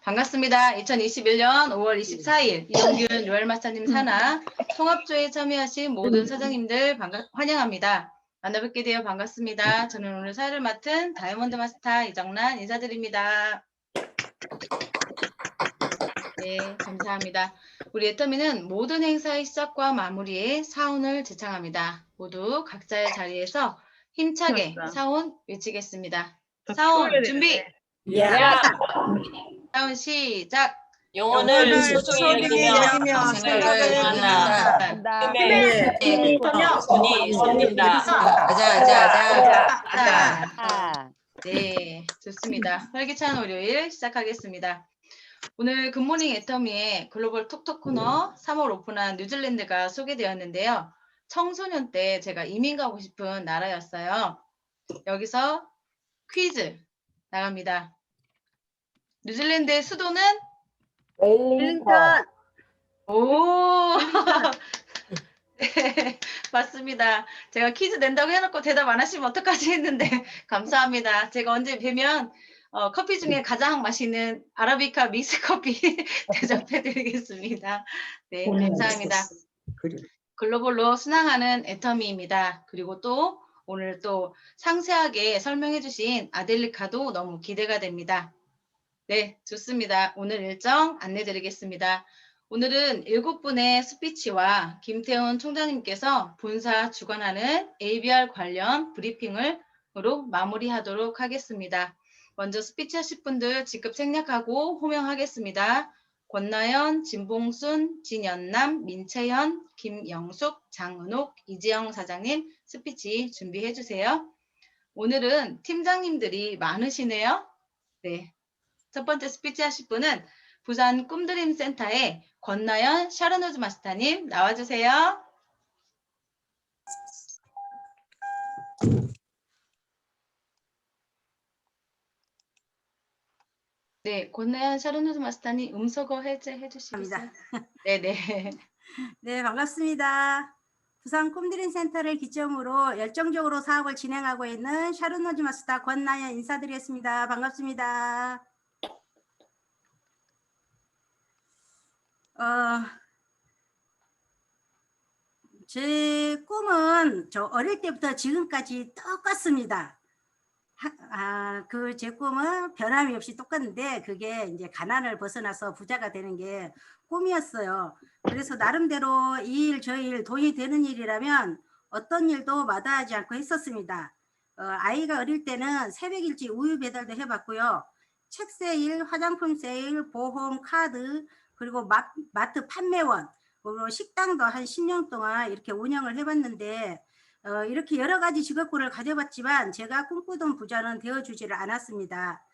반갑습니다. 2021년 5월 24일 이영균 류얼마스터님 산하 통합조에 참여하신 모든 사장님들 환영합니다. 만나뵙게 되어 반갑습니다. 저는 오늘 사회를 맡은 다이아몬드 마스터 이정란 인사드립니다. 네, 감사합니다. 우리 애터미는 모든 행사의 시작과 마무리에 사운을 제창합니다. 모두 각자의 자리에서 힘차게 사운 외치겠습니다. 사운 준비! 야! 사운 시작! 영혼을 소중히 여기며 생각을 만나 힘에 순이 섬긴다. 자, 네, 좋습니다. 활기찬 월요일 시작하겠습니다. 오늘 굿모닝 애터미의 글로벌 톡톡 코너 3월 오픈한 뉴질랜드가 소개되었는데요. 청소년 때 제가 이민 가고 싶은 나라였어요. 여기서 퀴즈 나갑니다. 뉴질랜드의 수도는? 웰링턴. 오, 네, 맞습니다. 제가 퀴즈 낸다고 해놓고 대답 안 하시면 어떡하지 했는데 감사합니다. 제가 언제 뵈면 커피 중에 가장 맛있는 아라비카 믹스 커피 대접해드리겠습니다. 네, 감사합니다. 글로벌로 순항하는 애터미입니다. 그리고 또 오늘 또 상세하게 설명해주신 아델리카도 너무 기대가 됩니다. 네, 좋습니다. 오늘 일정 안내드리겠습니다. 오늘은 7분의 스피치와 김태훈 총장님께서 본사 주관하는 ABR 관련 브리핑으로 마무리하도록 하겠습니다. 먼저 스피치 하실 분들 직급 생략하고 호명하겠습니다. 권나연, 진봉순, 진연남, 민채연, 김영숙, 장은옥, 이지영 사장님 스피치 준비해 주세요. 오늘은 팀장님들이 많으시네요. 네. 첫 번째 스피치 하실 분은 부산 꿈드림 센터의 권나연 샤르노즈 마스터님 나와주세요. 네, 권나연 샤르노즈 마스터님 음소거 해제해 주시겠어요? 네네. 네, 반갑습니다. 부산 꿈드림 센터를 기점으로 열정적으로 사업을 진행하고 있는 샤르노즈 마스터 권나연 인사드리겠습니다. 반갑습니다. 제 꿈은 저 어릴 때부터 지금까지 똑같습니다. 제 꿈은 변함이 없이 똑같은데 그게 이제 가난을 벗어나서 부자가 되는 게 꿈이었어요. 그래서 나름대로 이 일 저 일 돈이 되는 일이라면 어떤 일도 마다하지 않고 했었습니다. 아이가 어릴 때는 새벽 일찍 우유 배달도 해봤고요. 책 세일, 화장품 세일, 보험, 카드, 그리고 마트 판매원, 그리고 식당도 한 10년 동안 이렇게 운영을 해봤는데 이렇게 여러 가지 직업군을 가져봤지만 제가 꿈꾸던 부자는 되어주지를 않았습니다.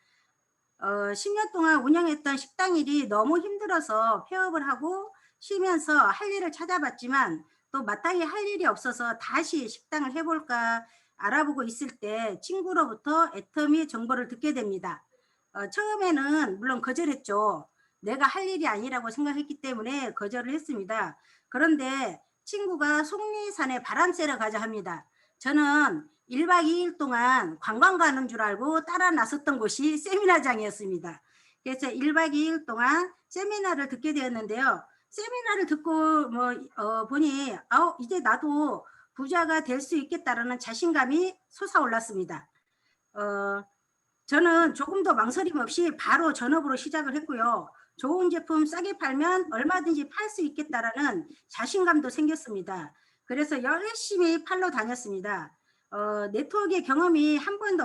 10년 동안 운영했던 식당 일이 너무 힘들어서 폐업을 하고 쉬면서 할 일을 찾아봤지만 또 마땅히 할 일이 없어서 다시 식당을 해볼까 알아보고 있을 때 친구로부터 애터미 정보를 듣게 됩니다. 처음에는 물론 거절했죠. 내가 할 일이 아니라고 생각했기 때문에 거절을 했습니다. 그런데 친구가 속리산에 바람 쐬러 가자 합니다. 저는 1박 2일 동안 관광 가는 줄 알고 따라 나섰던 곳이 세미나장이었습니다. 그래서 1박 2일 동안 세미나를 듣게 되었는데요. 세미나를 듣고 보니 이제 나도 부자가 될 수 있겠다라는 자신감이 솟아올랐습니다. 저는 조금도 망설임 없이 바로 전업으로 시작을 했고요. 좋은 제품 싸게 팔면 얼마든지 팔 수 있겠다라는 자신감도 생겼습니다. 그래서 열심히 팔러 다녔습니다. 네트워크의 경험이 한 번도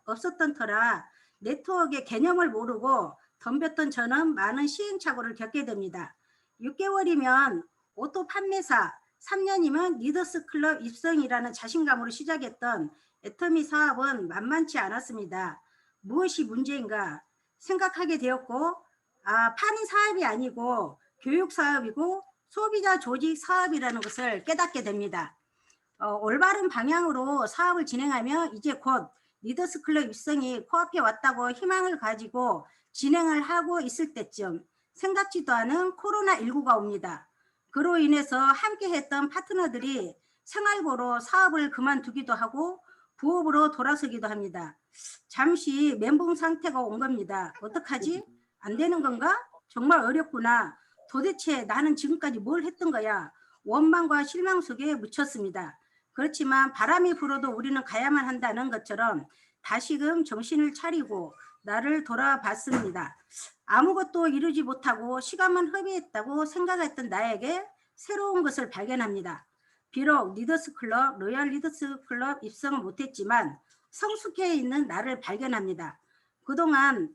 없었던 터라 네트워크의 개념을 모르고 덤볐던 저는 많은 시행착오를 겪게 됩니다. 6개월이면 오토 판매사, 3년이면 리더스 클럽 입성이라는 자신감으로 시작했던 애터미 사업은 만만치 않았습니다. 무엇이 문제인가 생각하게 되었고 파는 사업이 아니고 교육 사업이고 소비자 조직 사업이라는 것을 깨닫게 됩니다. 올바른 방향으로 사업을 진행하며 이제 곧 리더스 클럽 입성이 코앞에 왔다고 희망을 가지고 진행을 하고 있을 때쯤 생각지도 않은 코로나19가 옵니다. 그로 인해서 함께 했던 파트너들이 생활고로 사업을 그만두기도 하고 부업으로 돌아서기도 합니다. 잠시 멘붕 상태가 온 겁니다. 어떡하지? 안 되는 건가? 정말 어렵구나. 도대체 나는 지금까지 뭘 했던 거야? 원망과 실망 속에 묻혔습니다. 그렇지만 바람이 불어도 우리는 가야만 한다는 것처럼 다시금 정신을 차리고 나를 돌아봤습니다. 아무것도 이루지 못하고 시간만 허비했다고 생각했던 나에게 새로운 것을 발견합니다. 비록 리더스클럽, 로얄 리더스클럽 입성은 못했지만 성숙해 있는 나를 발견합니다. 그동안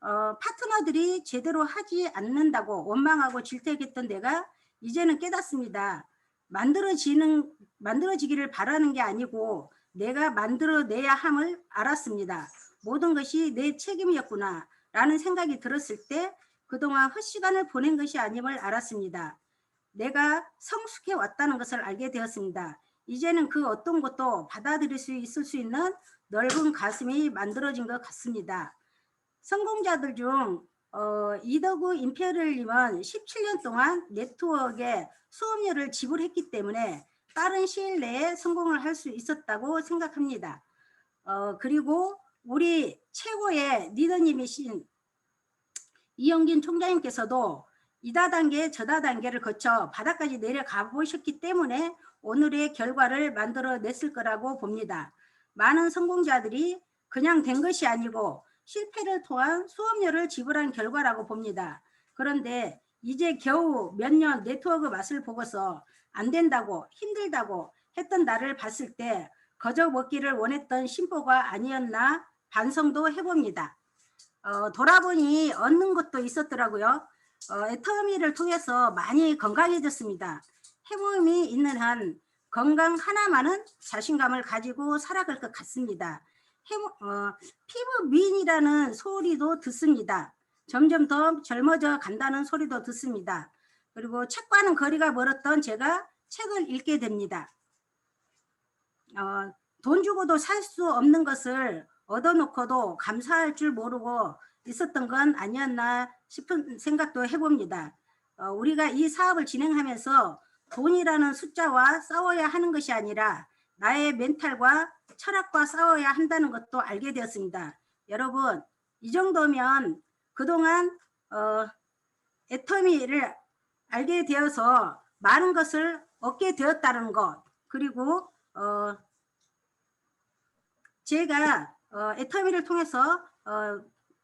파트너들이 제대로 하지 않는다고 원망하고 질책했던 내가 이제는 깨닫습니다. 만들어지기를 바라는 게 아니고 내가 만들어내야 함을 알았습니다. 모든 것이 내 책임이었구나 라는 생각이 들었을 때 그동안 헛시간을 보낸 것이 아님을 알았습니다. 내가 성숙해 왔다는 것을 알게 되었습니다. 이제는 그 어떤 것도 받아들일 수 있을 수 있는 넓은 가슴이 만들어진 것 같습니다. 성공자들 중 이더구 임페리얼님은 17년 동안 네트워크에 수업료를 지불했기 때문에 빠른 시일 내에 성공을 할 수 있었다고 생각합니다. 그리고 우리 최고의 리더님이신 이영진 총장님께서도 이다 단계 저다 단계를 거쳐 바닥까지 내려가 보셨기 때문에 오늘의 결과를 만들어냈을 거라고 봅니다. 많은 성공자들이 그냥 된 것이 아니고 실패를 통한 수업료를 지불한 결과라고 봅니다. 그런데 이제 겨우 몇 년 네트워크 맛을 보고서 안 된다고 힘들다고 했던 나를 봤을 때 거저 먹기를 원했던 심보가 아니었나 반성도 해봅니다. 돌아보니 얻는 것도 있었더라고요. 애터미를 통해서 많이 건강해졌습니다. 해봄이 있는 한 건강 하나만은 자신감을 가지고 살아갈 것 같습니다. 피부 미인이라는 소리도 듣습니다. 점점 더 젊어져 간다는 소리도 듣습니다. 그리고 책과는 거리가 멀었던 제가 책을 읽게 됩니다. 돈 주고도 살 수 없는 것을 얻어놓고도 감사할 줄 모르고 있었던 건 아니었나 싶은 생각도 해봅니다. 우리가 이 사업을 진행하면서 돈이라는 숫자와 싸워야 하는 것이 아니라 나의 멘탈과 철학과 싸워야 한다는 것도 알게 되었습니다. 여러분, 이 정도면 그동안 애터미를 알게 되어서 많은 것을 얻게 되었다는 것, 그리고 제가 애터미를 통해서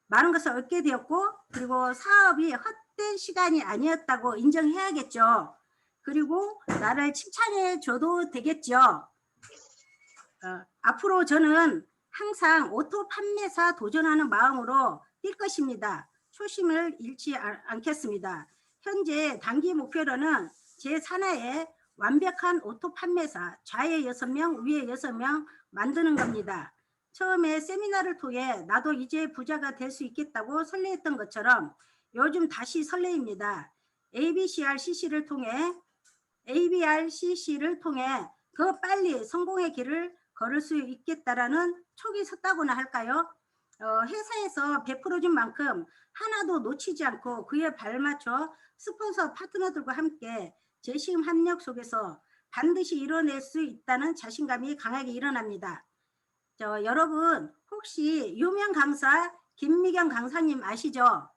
많은 것을 얻게 되었고, 그리고 사업이 헛된 시간이 아니었다고 인정해야겠죠. 그리고 나를 칭찬해 줘도 되겠죠. 앞으로 저는 항상 오토 판매사 도전하는 마음으로 뛸 것입니다. 초심을 잃지 않겠습니다. 현재 단기 목표로는 제 산하에 완벽한 오토 판매사, 좌에 6명, 위에 6명 만드는 겁니다. 처음에 세미나를 통해 나도 이제 부자가 될 수 있겠다고 설레했던 것처럼 요즘 다시 설레입니다. ABCRCC를 통해 더 빨리 성공의 길을 걸을 수 있겠다라는 촉이 섰다고나 할까요? 회사에서 베풀어준 만큼 하나도 놓치지 않고 그에 발맞춰 스폰서 파트너들과 함께 재심 합력 속에서 반드시 이뤄낼 수 있다는 자신감이 강하게 일어납니다. 여러분 혹시 유명 강사 김미경 강사님 아시죠?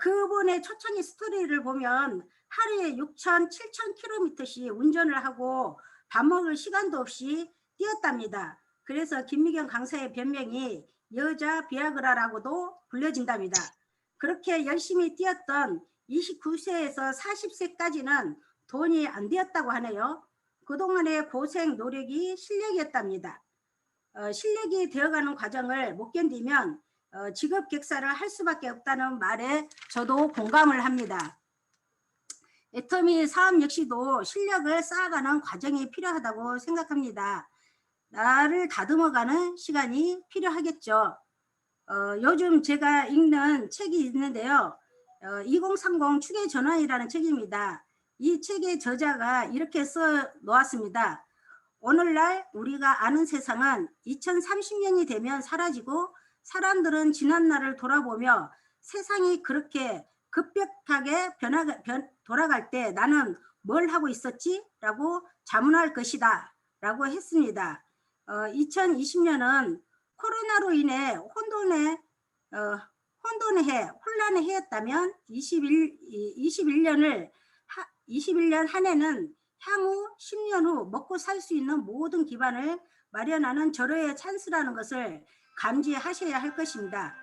그분의 초창기 스토리를 보면 하루에 6,000, 7,000km씩 운전을 하고 밥 먹을 시간도 없이 뛰었답니다. 그래서 김미경 강사의 별명이 여자 비아그라라고도 불려진답니다. 그렇게 열심히 뛰었던 29세에서 40세까지는 돈이 안 되었다고 하네요. 그동안의 고생 노력이 실력이었답니다. 실력이 되어가는 과정을 못 견디면 직업 객사를 할 수밖에 없다는 말에 저도 공감을 합니다. 애터미 사업 역시도 실력을 쌓아가는 과정이 필요하다고 생각합니다. 나를 다듬어가는 시간이 필요하겠죠. 요즘 제가 읽는 책이 있는데요. 2030 축의 전환이라는 책입니다. 이 책의 저자가 이렇게 써 놓았습니다. 오늘날 우리가 아는 세상은 2030년이 되면 사라지고 사람들은 지난날을 돌아보며 세상이 그렇게 급격하게 돌아갈 때 나는 뭘 하고 있었지? 라고 자문할 것이다 라고 했습니다. 2020년은 코로나로 인해 혼란의 해였다면 21년 한 해는 향후 10년 후 먹고 살 수 있는 모든 기반을 마련하는 절호의 찬스라는 것을 감지하셔야 할 것입니다.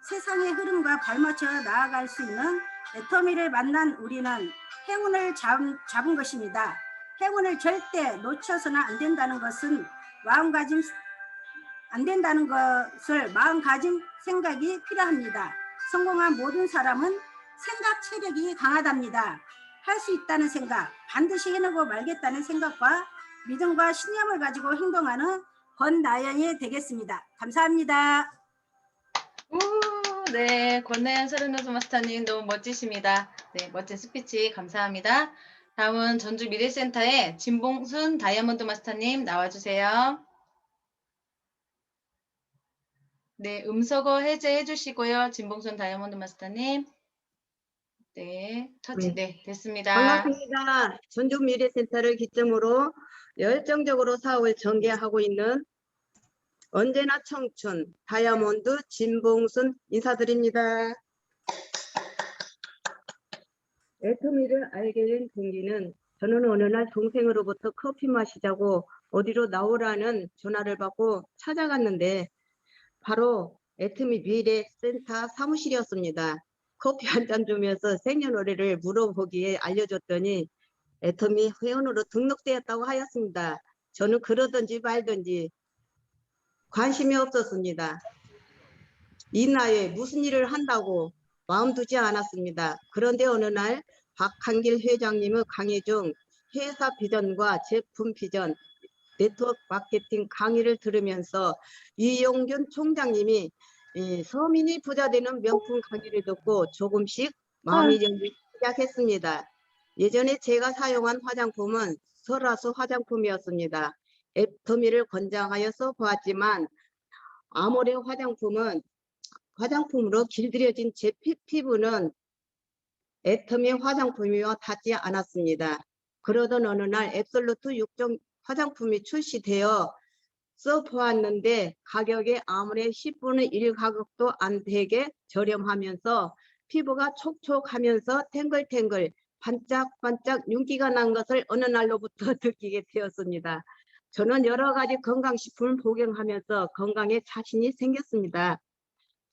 세상의 흐름과 발맞춰 나아갈 수 있는 애터미를 만난 우리는 행운을 잡은 것입니다. 행운을 절대 놓쳐서는 안 된다는 것을 마음가짐 생각이 필요합니다. 성공한 모든 사람은 생각 체력이 강하답니다. 할 수 있다는 생각, 반드시 해내고 말겠다는 생각과 믿음과 신념을 가지고 행동하는 권나연이 되겠습니다. 감사합니다. 네, 권나연 서른노수 마스터님 너무 멋지십니다. 네, 멋진 스피치 감사합니다. 다음은 전주 미래센터의 진봉순 다이아몬드 마스터님 나와주세요. 네, 음소거 해제해 주시고요. 진봉순 다이아몬드 마스터님. 네, 터치, 네, 됐습니다. 반갑습니다. 전주 미래센터를 기점으로 열정적으로 사업을 전개하고 있는 언제나 청춘 다이아몬드 진봉순 인사드립니다. 애터미를 알게 된 동기는 저는 어느 날 동생으로부터 커피 마시자고 어디로 나오라는 전화를 받고 찾아갔는데 바로 애터미 미래센터 사무실이었습니다. 커피 한 잔 주면서 생년월일을 물어보기에 알려줬더니 애터미 회원으로 등록되었다고 하였습니다. 저는 그러든지 말든지 관심이 없었습니다. 이 나이에 무슨 일을 한다고 마음 두지 않았습니다. 그런데 어느 날 박한길 회장님의 강의 중 회사 비전과 제품 비전, 네트워크 마케팅 강의를 들으면서 이용균 총장님이 서민이 부자 되는 명품 강의를 듣고 조금씩 마음이 열리기 시작했습니다. 예전에 제가 사용한 화장품은 설화수 화장품이었습니다. 애터미를 권장하여 써보았지만 아모레 화장품으로 길들여진 제 피부는 애터미 화장품이와 닿지 않았습니다. 그러던 어느 날 앱솔루트 6종 화장품이 출시되어 써보았는데 가격이 아무리 10분의 1 가격도 안 되게 저렴하면서 피부가 촉촉하면서 탱글탱글 반짝반짝 윤기가 난 것을 어느 날로부터 느끼게 되었습니다. 저는 여러 가지 건강식품을 복용하면서 건강에 자신이 생겼습니다.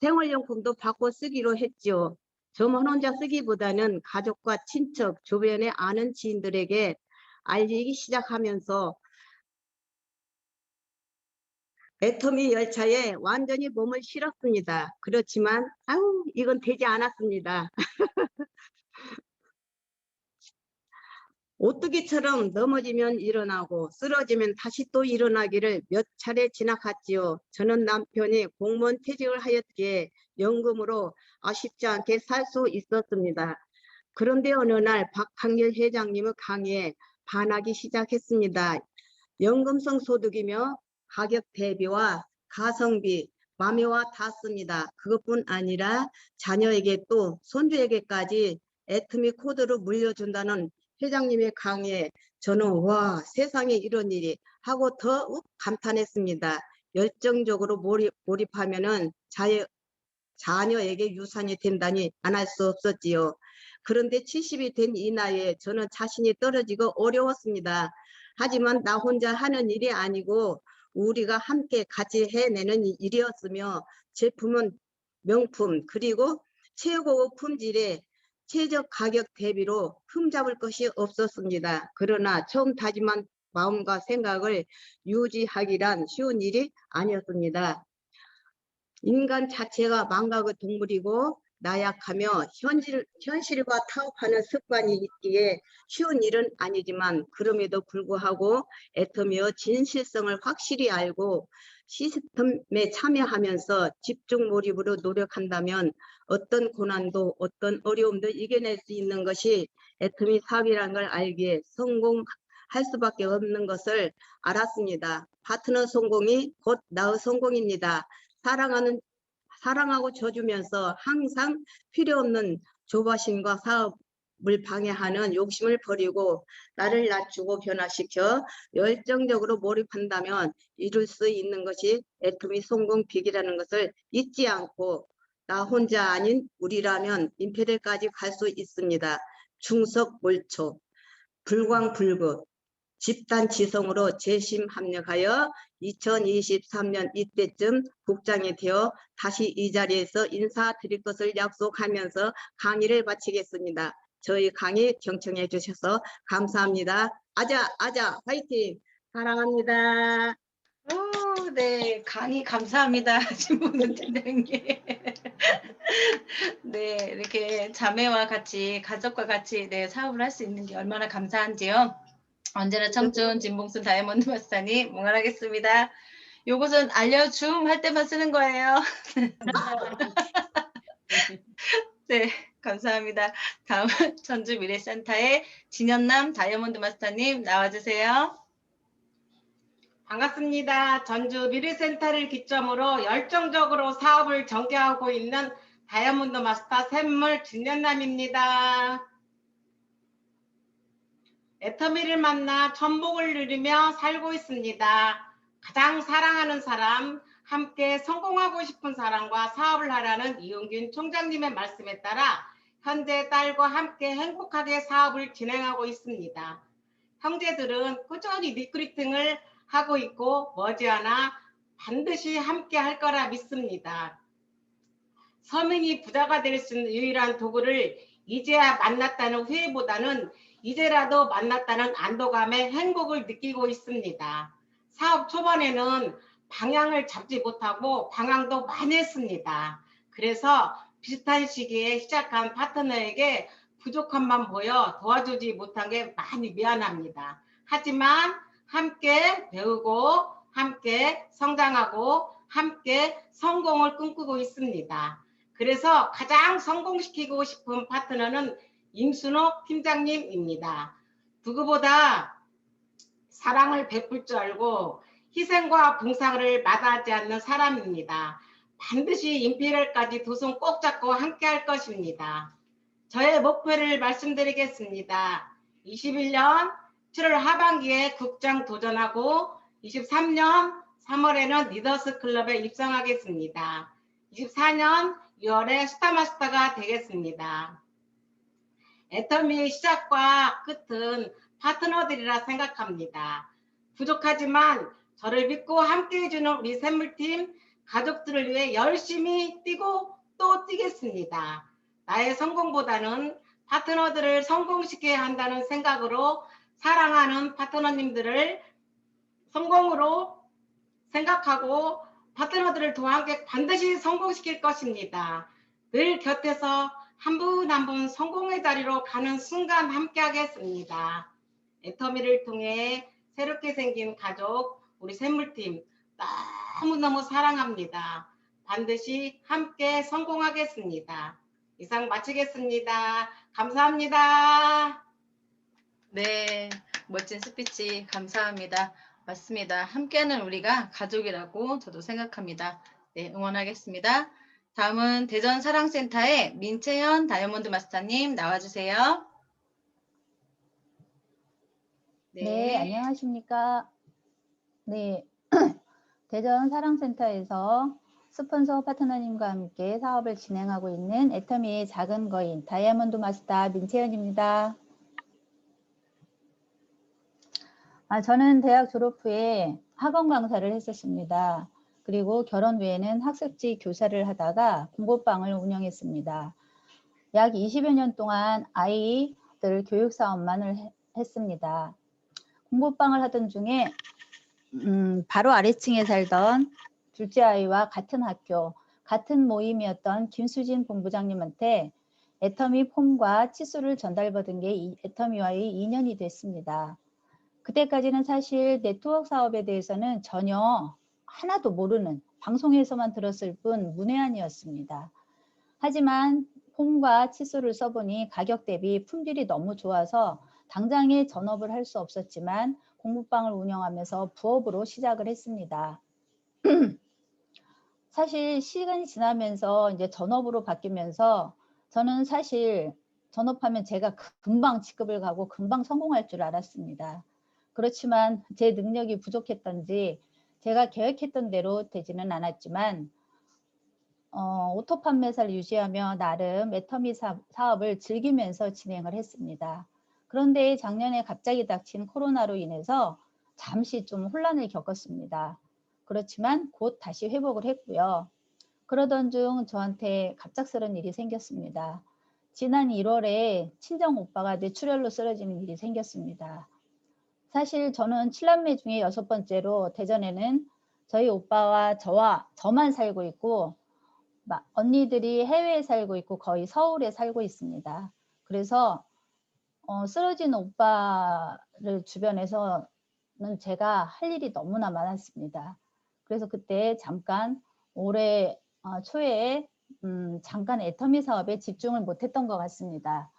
생활용품도 바꿔 쓰기로 했죠. 저만 혼자 쓰기보다는 가족과 친척, 주변에 아는 지인들에게 알리기 시작하면서 애터미 열차에 완전히 몸을 실었습니다. 그렇지만 이건 되지 않았습니다. 오뚜기처럼 넘어지면 일어나고 쓰러지면 다시 또 일어나기를 몇 차례 지나갔지요. 저는 남편이 공무원 퇴직을 하였기에 연금으로 아쉽지 않게 살 수 있었습니다. 그런데 어느 날 박한길 회장님의 강의에 반하기 시작했습니다. 연금성 소득이며 가격 대비와 가성비, 마매와 닿습니다. 그것뿐 아니라 자녀에게 또 손주에게까지 애터미 코드를 물려준다는 회장님의 강의에 저는 와 세상에 이런 일이 하고 더욱 감탄했습니다. 열정적으로 몰입하면은 자녀에게 유산이 된다니 안 할 수 없었지요. 그런데 70이 된 이 나이에 저는 자신이 떨어지고 어려웠습니다. 하지만 나 혼자 하는 일이 아니고 우리가 함께 같이 해내는 일이었으며 제품은 명품 그리고 최고급 품질의 최적 가격 대비로 흠잡을 것이 없었습니다. 그러나 처음 다짐한 마음과 생각을 유지하기란 쉬운 일이 아니었습니다. 인간 자체가 망각의 동물이고 나약하며 현실과 타협하는 습관이 있기에 쉬운 일은 아니지만 그럼에도 불구하고 애터미의 진실성을 확실히 알고 시스템에 참여하면서 집중 몰입으로 노력한다면 어떤 고난도 어떤 어려움도 이겨낼 수 있는 것이 애터미 사업이라는 걸 알기에 성공할 수밖에 없는 것을 알았습니다. 파트너 성공이 곧 나의 성공입니다. 사랑하고 줘주면서 항상 필요 없는 조바심과 사업을 방해하는 욕심을 버리고 나를 낮추고 변화시켜 열정적으로 몰입한다면 이룰 수 있는 것이 애터미 성공 비결이라는 것을 잊지 않고 나 혼자 아닌 우리라면 임페리까지 갈 수 있습니다. 충석몰초, 불광불급, 집단지성으로 재심 합력하여 2023년 이때쯤 국장이 되어 다시 이 자리에서 인사드릴 것을 약속하면서 강의를 마치겠습니다. 저희 강의 경청해 주셔서 감사합니다. 아자 화이팅! 사랑합니다. 네, 강의 감사합니다. 진봉순 팀장님. 네, 이렇게 자매와 같이 가족과 같이 네, 사업을 할 수 있는 게 얼마나 감사한지요. 언제나 청춘 진봉순 다이아몬드 마스터님 응원하겠습니다. 요것은 알려줌 할 때만 쓰는 거예요. 네, 감사합니다. 다음은 전주 미래센터의 진현남 다이아몬드 마스터님 나와주세요. 반갑습니다. 전주 미래센터를 기점으로 열정적으로 사업을 전개하고 있는 다이아몬드 마스터 샘물 진현남입니다. 애터미를 만나 천복을 누리며 살고 있습니다. 가장 사랑하는 사람, 함께 성공하고 싶은 사람과 사업을 하라는 이용균 총장님의 말씀에 따라 현재 딸과 함께 행복하게 사업을 진행하고 있습니다. 형제들은 꾸준히 리크루팅을 하고 있고 머지않아 반드시 함께 할 거라 믿습니다. 서민이 부자가 될 수 있는 유일한 도구를 이제야 만났다는 후회보다는 이제라도 만났다는 안도감에 행복을 느끼고 있습니다. 사업 초반에는 방향을 잡지 못하고 방황도 많이 했습니다. 그래서 비슷한 시기에 시작한 파트너에게 부족함만 보여 도와주지 못한 게 많이 미안합니다. 하지만 함께 배우고 함께 성장하고 함께 성공을 꿈꾸고 있습니다. 그래서 가장 성공시키고 싶은 파트너는 임순옥 팀장님입니다. 누구보다 사랑을 베풀 줄 알고 희생과 봉사를 마다하지 않는 사람입니다. 반드시 임페리얼까지 두 손 꼭 잡고 함께 할 것입니다. 저의 목표를 말씀드리겠습니다. 21년 7월 하반기에 국장 도전하고 23년 3월에는 리더스 클럽에 입성하겠습니다. 24년 6월에 스타마스터가 되겠습니다. 애터미의 시작과 끝은 파트너들이라 생각합니다. 부족하지만 저를 믿고 함께 해주는 우리 샘물팀 가족들을 위해 열심히 뛰고 또 뛰겠습니다. 나의 성공보다는 파트너들을 성공시켜야 한다는 생각으로 사랑하는 파트너님들을 성공으로 생각하고 파트너들을 더 함께 반드시 성공시킬 것입니다. 늘 곁에서 한 분 한 분 성공의 자리로 가는 순간 함께 하겠습니다. 애터미를 통해 새롭게 생긴 가족, 우리 샘물팀 너무너무 사랑합니다. 반드시 함께 성공하겠습니다. 이상 마치겠습니다. 감사합니다. 네, 멋진 스피치 감사합니다. 맞습니다. 함께하는 우리가 가족이라고 저도 생각합니다. 네, 응원하겠습니다. 다음은 대전사랑센터의 민채연 다이아몬드 마스터님 나와주세요. 네, 안녕하십니까. 네, 대전사랑센터에서 스폰서 파트너님과 함께 사업을 진행하고 있는 애터미의 작은 거인 다이아몬드 마스터 민채연입니다. 저는 대학 졸업 후에 학원 강사를 했었습니다. 그리고 결혼 후에는 학습지 교사를 하다가 공부방을 운영했습니다. 약 20여 년 동안 아이들 교육 사업만을 했습니다. 공부방을 하던 중에 바로 아래층에 살던 둘째 아이와 같은 학교, 같은 모임이었던 김수진 본부장님한테 애터미 폼과 칫솔을 전달받은 게 애터미와의 인연이 됐습니다. 그때까지는 사실 네트워크 사업에 대해서는 전혀 하나도 모르는, 방송에서만 들었을 뿐 문외한이었습니다. 하지만 폼과 칫솔을 써보니 가격 대비 품질이 너무 좋아서 당장에 전업을 할 수 없었지만 공부방을 운영하면서 부업으로 시작을 했습니다. 사실 시간이 지나면서 이제 전업으로 바뀌면서 저는 사실 전업하면 제가 금방 직급을 가고 금방 성공할 줄 알았습니다. 그렇지만 제 능력이 부족했던지 제가 계획했던 대로 되지는 않았지만 오토 판매사를 유지하며 나름 애터미 사업을 즐기면서 진행을 했습니다. 그런데 작년에 갑자기 닥친 코로나로 인해서 잠시 좀 혼란을 겪었습니다. 그렇지만 곧 다시 회복을 했고요. 그러던 중 저한테 갑작스러운 일이 생겼습니다. 지난 1월에 친정 오빠가 뇌출혈로 쓰러지는 일이 생겼습니다. 사실 저는 7남매 중에 6번째로 대전에는 저희 오빠와 저만 살고 있고 언니들이 해외에 살고 있고 거의 서울에 살고 있습니다. 그래서 쓰러진 오빠를 주변에서는 제가 할 일이 너무나 많았습니다. 그래서 그때 잠깐 올해 초에 잠깐 애터미 사업에 집중을 못했던 것 같습니다.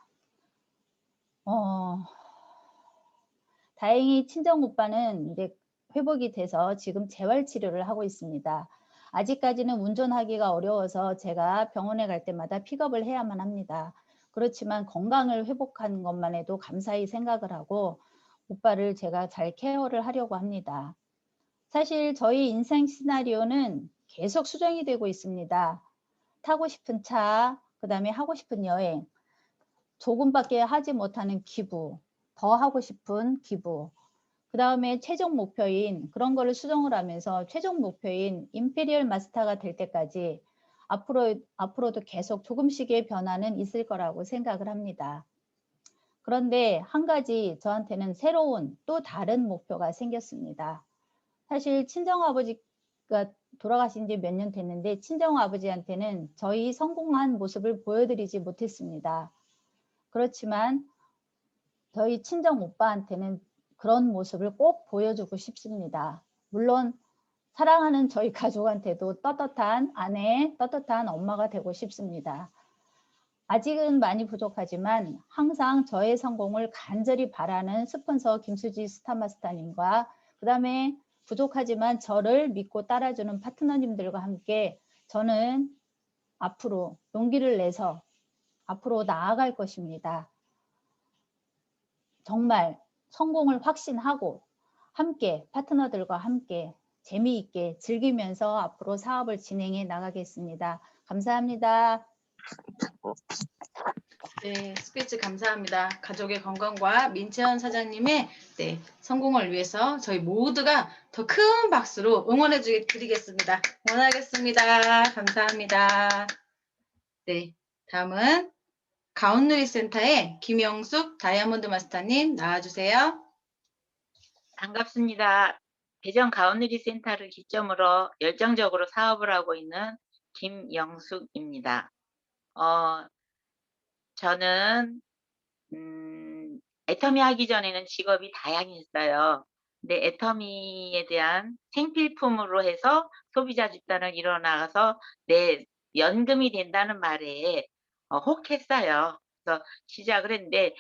다행히 친정 오빠는 이제 회복이 돼서 지금 재활 치료를 하고 있습니다. 아직까지는 운전하기가 어려워서 제가 병원에 갈 때마다 픽업을 해야만 합니다. 그렇지만 건강을 회복한 것만 해도 감사히 생각을 하고 오빠를 제가 잘 케어를 하려고 합니다. 사실 저희 인생 시나리오는 계속 수정이 되고 있습니다. 타고 싶은 차, 그 다음에 하고 싶은 여행, 조금밖에 하지 못하는 기부, 더 하고 싶은 기부, 그 다음에 최종 목표인 그런 거를 수정을 하면서 최종 목표인 임페리얼 마스터가 될 때까지 앞으로도 계속 조금씩의 변화는 있을 거라고 생각을 합니다. 그런데 한 가지 저한테는 새로운 또 다른 목표가 생겼습니다. 사실 친정아버지가 돌아가신 지 몇 년 됐는데 친정아버지한테는 저희 성공한 모습을 보여드리지 못했습니다. 그렇지만 저희 친정 오빠한테는 그런 모습을 꼭 보여주고 싶습니다. 물론 사랑하는 저희 가족한테도 떳떳한 아내, 떳떳한 엄마가 되고 싶습니다. 아직은 많이 부족하지만 항상 저의 성공을 간절히 바라는 스폰서 김수지 스타마스터님과 그 다음에 부족하지만 저를 믿고 따라주는 파트너님들과 함께 저는 앞으로 용기를 내서 앞으로 나아갈 것입니다. 정말 성공을 확신하고 함께 파트너들과 함께 재미있게 즐기면서 앞으로 사업을 진행해 나가겠습니다. 감사합니다. 네, 스피치 감사합니다. 가족의 건강과 민채원 사장님의 성공을 위해서 저희 모두가 더 큰 박수로 응원해 드리겠습니다. 응원하겠습니다. 감사합니다. 네, 다음은 가온누리센터의 김영숙 다이아몬드 마스터님 나와주세요. 반갑습니다. 대전 가온누리 센터를 기점으로 열정적으로 사업을 하고 있는 김영숙입니다. 저는 애터미 하기 전에는 직업이 다양했어요. 근데 애터미에 대한 생필품으로 해서 소비자 집단을 일어나가서 내 연금이 된다는 말에 혹했어요. 그래서 시작을 했는데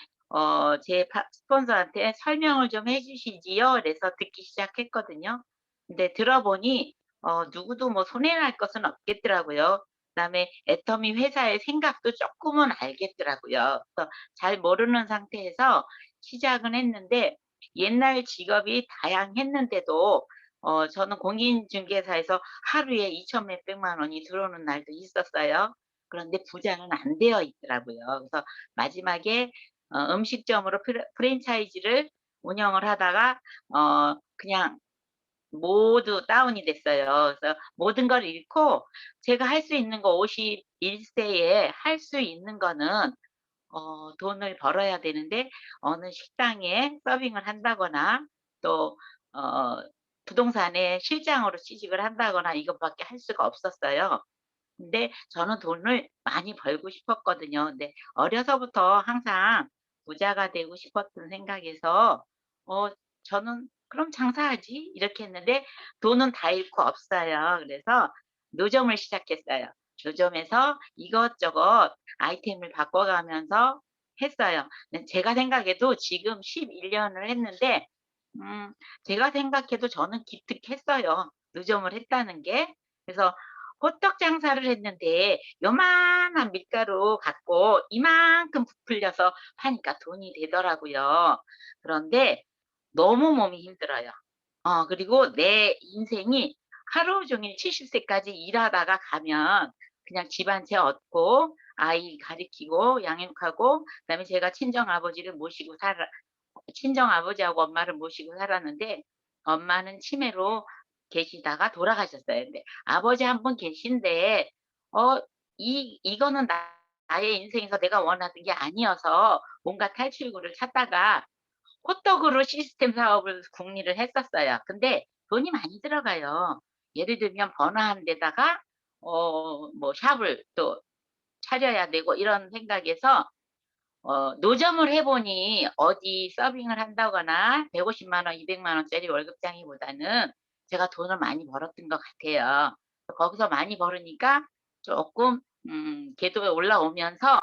제 스폰서한테 설명을 좀 해주시지요. 그래서 듣기 시작했거든요. 근데 들어보니 누구도 뭐 손해날 것은 없겠더라고요. 그다음에 애터미 회사의 생각도 조금은 알겠더라고요. 그래서 잘 모르는 상태에서 시작은 했는데 옛날 직업이 다양했는데도 저는 공인중개사에서 하루에 2천 몇백만 원이 들어오는 날도 있었어요. 그런데 부자는 안 되어 있더라고요. 그래서 마지막에 음식점으로 프랜차이즈를 운영을 하다가 그냥 모두 다운이 됐어요. 그래서 모든 걸 잃고 제가 할 수 있는 거 51세에 할 수 있는 거는 돈을 벌어야 되는데 어느 식당에 서빙을 한다거나 또 부동산에 실장으로 취직을 한다거나 이것밖에 할 수가 없었어요. 근데 저는 돈을 많이 벌고 싶었거든요. 근데 어려서부터 항상 부자가 되고 싶었던 생각에서 저는 그럼 장사하지 이렇게 했는데 돈은 다 잃고 없어요. 그래서 노점을 시작했어요. 노점에서 이것저것 아이템을 바꿔가면서 했어요. 근데 제가 생각해도 지금 11년을 했는데 제가 생각해도 저는 기특했어요. 노점을 했다는 게. 그래서 호떡 장사를 했는데 요만한 밀가루 갖고 이만큼 부풀려서 파니까 돈이 되더라고요. 그런데 너무 몸이 힘들어요. 그리고 내 인생이 하루 종일 70세까지 일하다가 가면 그냥 집 한 채 얻고 아이 가리키고 양육하고 그다음에 제가 친정 아버지를 모시고 친정 아버지하고 엄마를 모시고 살았는데 엄마는 치매로 계시다가 돌아가셨어요. 근데 아버지 한 분 계신데 이거는 나의 인생에서 내가 원하는 게 아니어서 뭔가 탈출구를 찾다가 호떡으로 시스템 사업을 궁리를 했었어요. 근데 돈이 많이 들어가요. 예를 들면 버너한 데다가 뭐 샵을 또 차려야 되고 이런 생각에서 노점을 해보니 어디 서빙을 한다거나 150만 원, 200만 원짜리 월급장이보다는 제가 돈을 많이 벌었던 것 같아요. 거기서 많이 벌으니까 조금 궤도에 올라오면서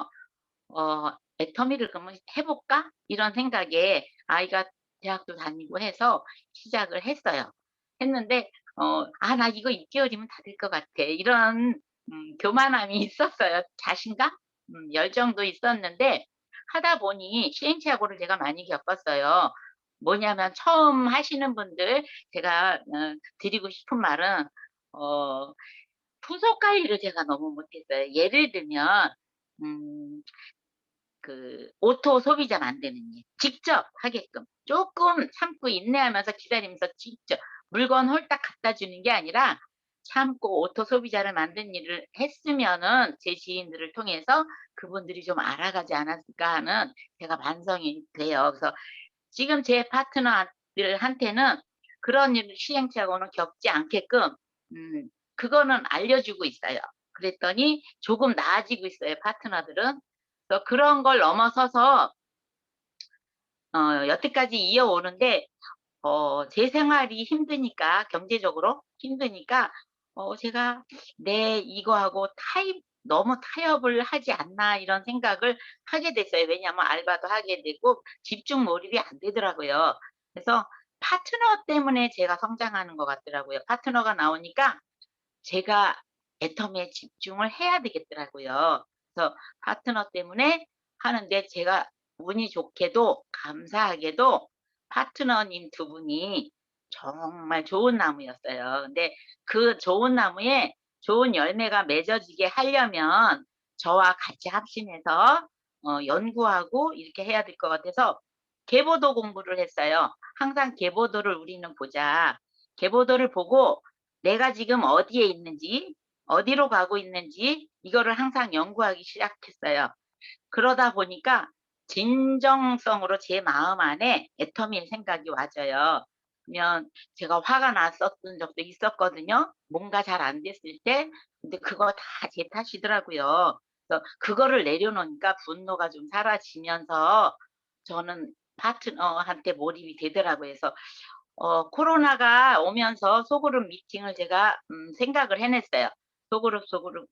애터미를 그러면 해볼까? 이런 생각에 아이가 대학도 다니고 해서 시작을 했어요. 했는데 나 이거 6개월이면 다 될 것 같아. 이런 교만함이 있었어요. 자신감? 열정도 있었는데 하다 보니 시행착오를 제가 많이 겪었어요. 뭐냐면 처음 하시는 분들 제가 드리고 싶은 말은 후속 관리를 제가 너무 못했어요. 예를 들면 그 오토 소비자 만드는 일 직접 하게끔 조금 참고 인내하면서 기다리면서 직접 물건 홀딱 갖다 주는 게 아니라 참고 오토 소비자를 만드는 일을 했으면은 제 지인들을 통해서 그분들이 좀 알아가지 않았을까 하는 제가 반성이 돼요. 그래서 지금 제 파트너들한테는 그런 일 시행착오는 겪지 않게끔 그거는 알려주고 있어요. 그랬더니 조금 나아지고 있어요. 파트너들은. 그래서 그런 걸 넘어서서 여태까지 이어오는데 제 생활이 힘드니까 경제적으로 힘드니까 제가 이거하고 너무 타협을 하지 않나 이런 생각을 하게 됐어요. 왜냐하면 알바도 하게 되고 집중 몰입이 안 되더라고요. 그래서 파트너 때문에 제가 성장하는 것 같더라고요. 파트너가 나오니까 제가 애터미에 집중을 해야 되겠더라고요. 그래서 파트너 때문에 하는데 제가 운이 좋게도 감사하게도 파트너님 두 분이 정말 좋은 나무였어요. 근데 그 좋은 나무에 좋은 열매가 맺어지게 하려면 저와 같이 합심해서 연구하고 이렇게 해야 될 것 같아서 계보도 공부를 했어요. 항상 계보도를 우리는 보자. 계보도를 보고 내가 지금 어디에 있는지, 어디로 가고 있는지 이거를 항상 연구하기 시작했어요. 그러다 보니까 진정성으로 제 마음 안에 애터미의 생각이 와져요. 그러면 제가 화가 났었던 적도 있었거든요. 뭔가 잘 안 됐을 때. 근데 그거 다 제 탓이더라고요. 그래서 그거를 내려놓으니까 분노가 좀 사라지면서 저는 파트너한테 몰입이 되더라고요. 그래서 코로나가 오면서 소그룹 미팅을 제가 생각을 해냈어요. 소그룹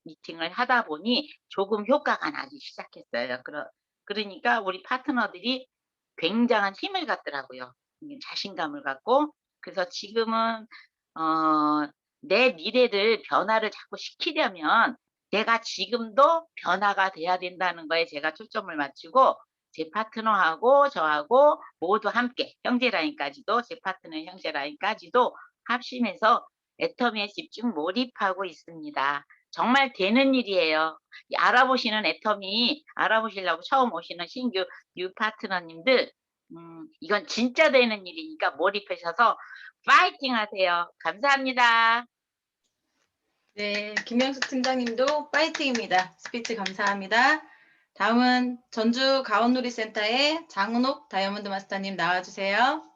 미팅을 하다 보니 조금 효과가 나기 시작했어요. 그러니까 우리 파트너들이 굉장한 힘을 갖더라고요. 자신감을 갖고. 그래서 지금은 내 미래를 변화를 자꾸 시키려면 내가 지금도 변화가 돼야 된다는 거에 제가 초점을 맞추고 제 파트너하고 저하고 모두 함께 형제 라인까지도 제 파트너 형제 라인까지도 합심해서 애터미에 집중 몰입하고 있습니다. 정말 되는 일이에요. 알아보시는 애터미 알아보시려고 처음 오시는 신규 뉴 파트너님들 이건 진짜 되는 일이니까 몰입하셔서 파이팅 하세요. 감사합니다. 네, 김영숙 팀장님도 파이팅입니다. 스피치 감사합니다. 다음은 전주 가온놀이센터의 장은옥 다이아몬드 마스터님 나와주세요.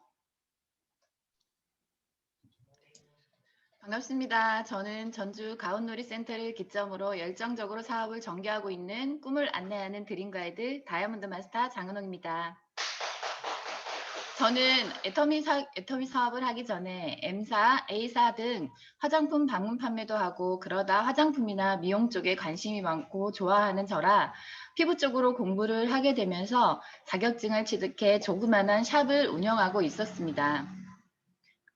반갑습니다. 저는 전주 가온놀이센터를 기점으로 열정적으로 사업을 전개하고 있는 꿈을 안내하는 드림 가이드 다이아몬드 마스터 장은옥입니다. 저는 애터미 사업을 하기 전에 M사, A사 등 화장품 방문 판매도 하고 그러다 화장품이나 미용 쪽에 관심이 많고 좋아하는 저라 피부 쪽으로 공부를 하게 되면서 자격증을 취득해 조그만한 샵을 운영하고 있었습니다.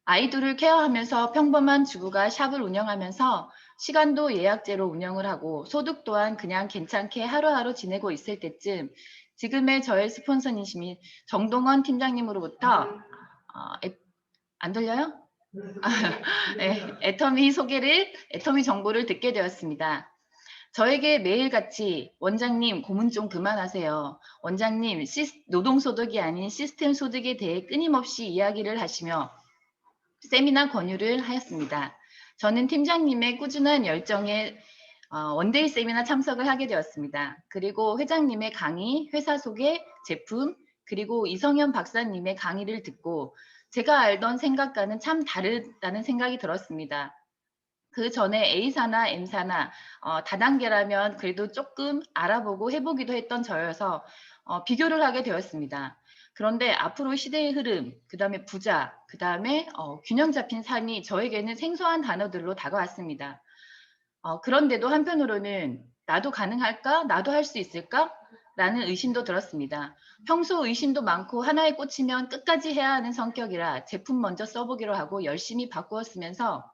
아이들을 케어하면서 평범한 주부가 샵을 운영하면서 시간도 예약제로 운영을 하고 소득 또한 그냥 괜찮게 하루하루 지내고 있을 때쯤 지금의 저의 스폰서님이신 정동원 팀장님으로부터 안 들려요? 네, 애터미 정보를 듣게 되었습니다. 저에게 매일같이 원장님 고문 좀 그만하세요. 원장님 노동소득이 아닌 시스템 소득에 대해 끊임없이 이야기를 하시며 세미나 권유를 하였습니다. 저는 팀장님의 꾸준한 열정에 원데이 세미나 참석을 하게 되었습니다. 그리고 회장님의 강의, 회사 소개, 제품, 그리고 이성현 박사님의 강의를 듣고 제가 알던 생각과는 참 다르다는 생각이 들었습니다. 그 전에 A사나 M사나 다단계라면 그래도 조금 알아보고 해보기도 했던 저여서 비교를 하게 되었습니다. 그런데 앞으로 시대의 흐름, 그 다음에 부자, 그 다음에 균형 잡힌 삶이 저에게는 생소한 단어들로 다가왔습니다. 그런데도 한편으로는 나도 가능할까? 나도 할 수 있을까? 라는 의심도 들었습니다. 평소 의심도 많고 하나에 꽂히면 끝까지 해야 하는 성격이라 제품 먼저 써보기로 하고 열심히 바꾸었으면서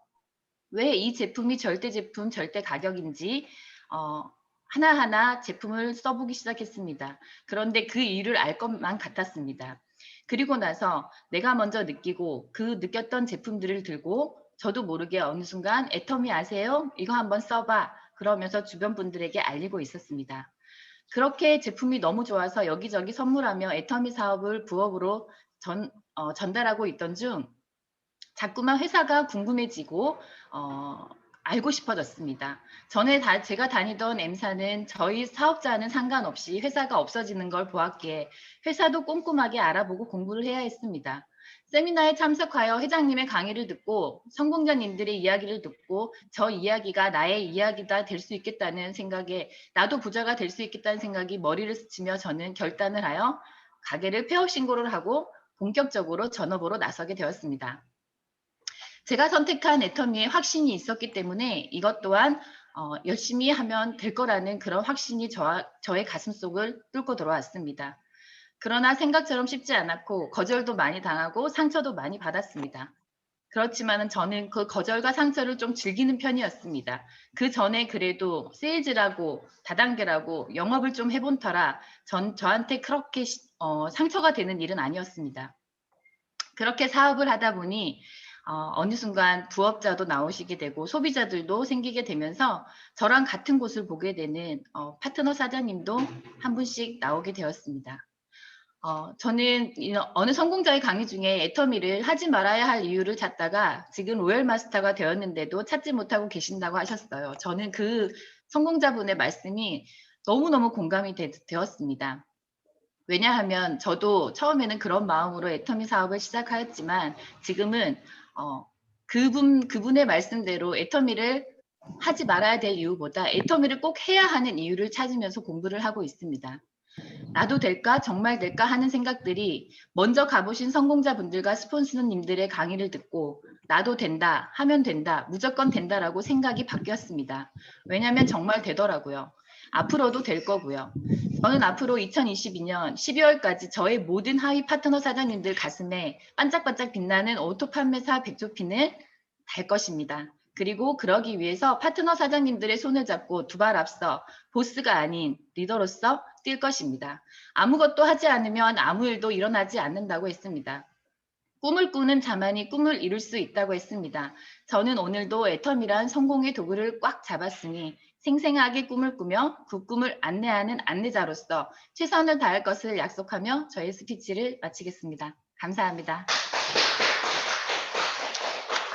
왜 이 제품이 절대 제품, 절대 가격인지 하나하나 제품을 써보기 시작했습니다. 그런데 그 이유를 알 것만 같았습니다. 그리고 나서 내가 먼저 느끼고 그 느꼈던 제품들을 들고 저도 모르게 어느 순간 애터미 아세요? 이거 한번 써봐. 그러면서 주변 분들에게 알리고 있었습니다. 그렇게 제품이 너무 좋아서 여기저기 선물하며 애터미 사업을 부업으로 전달하고 있던 중 자꾸만 회사가 궁금해지고 알고 싶어졌습니다. 전에 제가 다니던 M사는 저희 사업자는 상관없이 회사가 없어지는 걸 보았기에 회사도 꼼꼼하게 알아보고 공부를 해야 했습니다. 세미나에 참석하여 회장님의 강의를 듣고 성공자님들의 이야기를 듣고 저 이야기가 나의 이야기가 될 수 있겠다는 생각에 나도 부자가 될 수 있겠다는 생각이 머리를 스치며 저는 결단을 하여 가게를 폐업 신고를 하고 본격적으로 전업으로 나서게 되었습니다. 제가 선택한 애터미에 확신이 있었기 때문에 이것 또한 열심히 하면 될 거라는 그런 확신이 저의 가슴속을 뚫고 들어왔습니다. 그러나 생각처럼 쉽지 않았고 거절도 많이 당하고 상처도 많이 받았습니다. 그렇지만 저는 그 거절과 상처를 좀 즐기는 편이었습니다. 그 전에 그래도 세일즈라고 다단계라고 영업을 좀 해본 터라 저한테 그렇게 상처가 되는 일은 아니었습니다. 그렇게 사업을 하다 보니 어느 순간 부업자도 나오시게 되고 소비자들도 생기게 되면서 저랑 같은 곳을 보게 되는 파트너 사장님도 한 분씩 나오게 되었습니다. 저는 어느 성공자의 강의 중에 애터미를 하지 말아야 할 이유를 찾다가 지금 로열 마스터가 되었는데도 찾지 못하고 계신다고 하셨어요. 저는 그 성공자분의 말씀이 너무너무 공감이 되었습니다. 왜냐하면 저도 처음에는 그런 마음으로 애터미 사업을 시작하였지만 지금은 그분의 말씀대로 애터미를 하지 말아야 될 이유보다 애터미를 꼭 해야 하는 이유를 찾으면서 공부를 하고 있습니다. 나도 될까? 정말 될까? 하는 생각들이 먼저 가보신 성공자분들과 스폰서님들의 강의를 듣고 나도 된다, 하면 된다, 무조건 된다라고 생각이 바뀌었습니다. 왜냐하면 정말 되더라고요. 앞으로도 될 거고요. 저는 앞으로 2022년 12월까지 저의 모든 하위 파트너 사장님들 가슴에 반짝반짝 빛나는 오토 판매사 백조핀을 달 것입니다. 그리고 그러기 위해서 파트너 사장님들의 손을 잡고 두 발 앞서 보스가 아닌 리더로서 뛸 것입니다. 아무것도 하지 않으면 아무 일도 일어나지 않는다고 했습니다. 꿈을 꾸는 자만이 꿈을 이룰 수 있다고 했습니다. 저는 오늘도 애터미란 성공의 도구를 꽉 잡았으니 생생하게 꿈을 꾸며 그 꿈을 안내하는 안내자로서 최선을 다할 것을 약속하며 저의 스피치를 마치겠습니다. 감사합니다.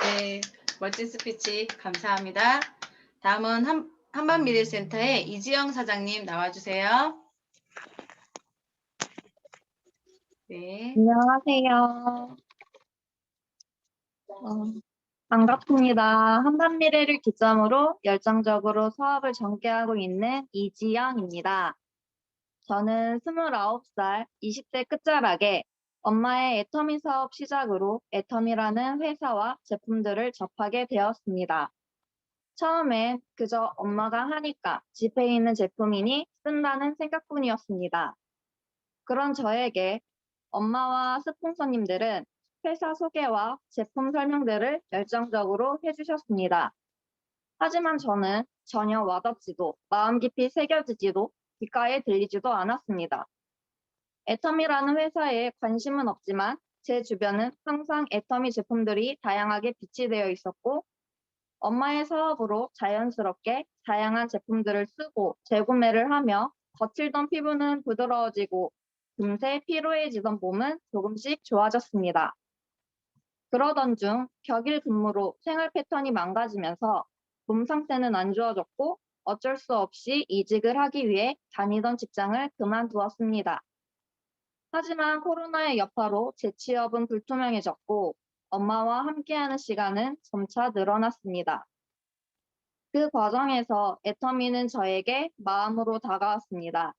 네, 멋진 스피치 감사합니다. 다음은 한반미래센터의 이지영 사장님 나와주세요. 네. 안녕하세요. 반갑습니다. 한반미래를 기점으로 열정적으로 사업을 전개하고 있는 이지영입니다. 저는 29살, 20대 끝자락에 엄마의 애터미 사업 시작으로 애터미라는 회사와 제품들을 접하게 되었습니다. 처음엔 그저 엄마가 하니까 집에 있는 제품이니 쓴다는 생각뿐이었습니다. 그런 저에게 엄마와 스폰서님들은 회사 소개와 제품 설명들을 열정적으로 해주셨습니다. 하지만 저는 전혀 와닿지도 마음 깊이 새겨지지도 귓가에 들리지도 않았습니다. 애터미라는 회사에 관심은 없지만 제 주변은 항상 애터미 제품들이 다양하게 비치되어 있었고 엄마의 사업으로 자연스럽게 다양한 제품들을 쓰고 재구매를 하며 거칠던 피부는 부드러워지고 금세 피로해지던 몸은 조금씩 좋아졌습니다. 그러던 중 격일 근무로 생활 패턴이 망가지면서 몸 상태는 안 좋아졌고 어쩔 수 없이 이직을 하기 위해 다니던 직장을 그만두었습니다. 하지만 코로나의 여파로 재취업은 불투명해졌고 엄마와 함께하는 시간은 점차 늘어났습니다. 그 과정에서 애터미는 저에게 마음으로 다가왔습니다.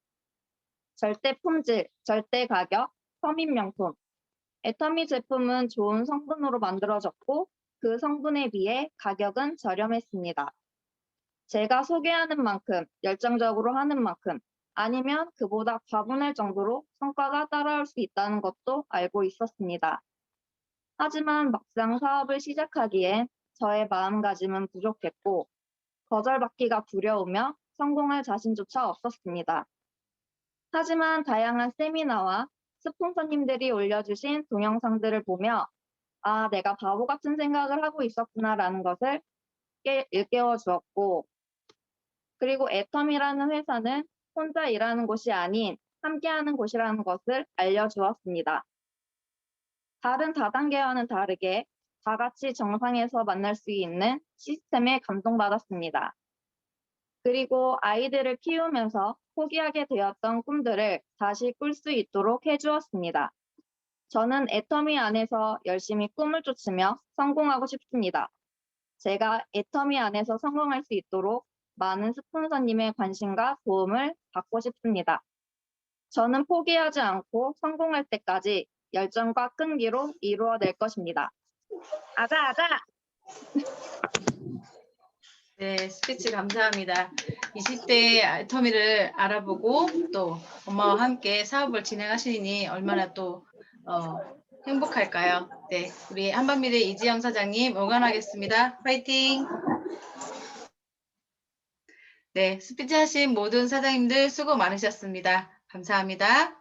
절대 품질, 절대 가격, 서민명품. 애터미 제품은 좋은 성분으로 만들어졌고 그 성분에 비해 가격은 저렴했습니다. 제가 소개하는 만큼, 열정적으로 하는 만큼, 아니면 그보다 과분할 정도로 성과가 따라올 수 있다는 것도 알고 있었습니다. 하지만 막상 사업을 시작하기엔 저의 마음가짐은 부족했고 거절받기가 두려우며 성공할 자신조차 없었습니다. 하지만 다양한 스폰서님들이 올려주신 동영상들을 보며 아, 내가 바보 같은 생각을 하고 있었구나라는 것을 일깨워 주었고 그리고 애터미라는 회사는 혼자 일하는 곳이 아닌 함께하는 곳이라는 것을 알려주었습니다. 다른 다단계와는 다르게 다 같이 정상에서 만날 수 있는 시스템에 감동받았습니다. 그리고 아이들을 키우면서 포기하게 되었던 꿈들을 다시 꿀 수 있도록 해주었습니다. 저는 애터미 안에서 열심히 꿈을 쫓으며 성공하고 싶습니다. 제가 애터미 안에서 성공할 수 있도록 많은 스폰서님의 관심과 도움을 받고 싶습니다. 저는 포기하지 않고 성공할 때까지 열정과 끈기로 이루어낼 것입니다. 아자 아자! 네, 스피치 감사합니다. 20대 애터미를 알아보고 또 엄마와 함께 사업을 진행하시니 얼마나 또 행복할까요? 네, 우리 한밤미래 이지영 사장님 응원하겠습니다. 파이팅! 네, 스피치 하신 모든 사장님들 수고 많으셨습니다. 감사합니다.